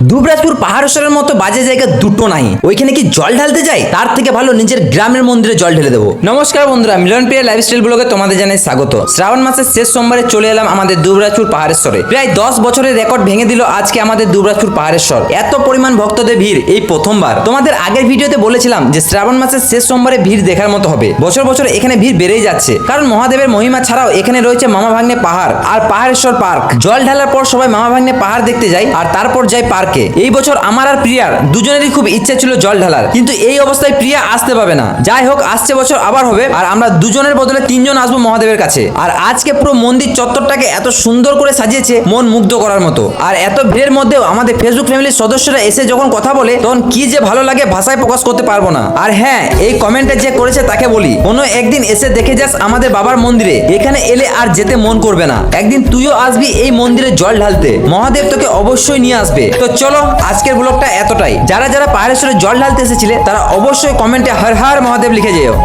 দুবরাজপুর পাহাড়েশ্বরের মতো বাজে জায়গা দুটো নাই, ওইখানে কি জল ঢালতে যাই? তার থেকে ভালো নিজের গ্রামের মন্দিরে জল ঢেলে দেবো। নমস্কার বন্ধুরা, মিলন প্রিয়া লাইফস্টাইল ব্লগে তোমাদের জানাই স্বাগত। শ্রাবণ মাসের শেষ সোমবারে চলে এলাম আমাদের দুবরাজপুর পাহাড়েশ্বরে। প্রায় 10 বছরের রেকর্ড ভেঙে দিল আজকে আমাদের দুবরাজপুর পাহাড়েশ্বর। এত পরিমাণ ভক্তদের ভিড় এই প্রথমবার। তোমাদের আগের ভিডিওতে বলেছিলাম যে শ্রাবণ মাসের শেষ সোমবারে ভিড় দেখার মতো হবে। বছর বছর এখানে ভিড় বেড়েই যাচ্ছে, কারণ মহাদেবের মহিমা ছাড়াও এখানে রয়েছে মামা ভাগ্নে পাহাড় আর পাহাড়েশ্বর পার্ক। জল ঢালার পর সবাই মামা ভাগ্নে পাহাড় দেখতে যায় আর তারপর যায় পার্কে। এই বছর আমার আর প্রিয়ার দুজনেরই খুব ইচ্ছে ছিল জল ঢালার, কিন্তু এই অবস্থায় প্রিয়া আসতে পাবে না। যাই হোক, আসছে বছর আবার হবে আর আমরা দুজনের বদলে 3 জন আসবো মহাদেবের কাছে। আর আজকে পুরো মন্দির চত্বরটাকে এত সুন্দর করে সাজিয়েছে, মন মুগ্ধ করার মতো। আর এত ভিড়ের মধ্যেও আমাদের ফেসবুক ফ্যামিলির সদস্যরা এসে যখন কথা বলে তখন কি যে ভালো লাগে ভাষায় প্রকাশ করতে পারবো না। আর হ্যাঁ, এই কমেন্টে যে করেছে তাকে বলি, কোনো একদিন এসে দেখে যাস আমাদের বাবার মন্দিরে। এখানে এলে আর যেতে মন করবে না। একদিন তুইও আসবি এই মন্দিরে জল ঢালতে, মহাদেব তোকে অবশ্যই নিয়ে আসবে। তো চলো, আজকের ব্লগটা এতটাই। যারা যারা পাহাড়েশ্বরে জল ঢালতে এসেছিলে তারা অবশ্যই কমেন্টে হর হর মহাদেব লিখে যেও।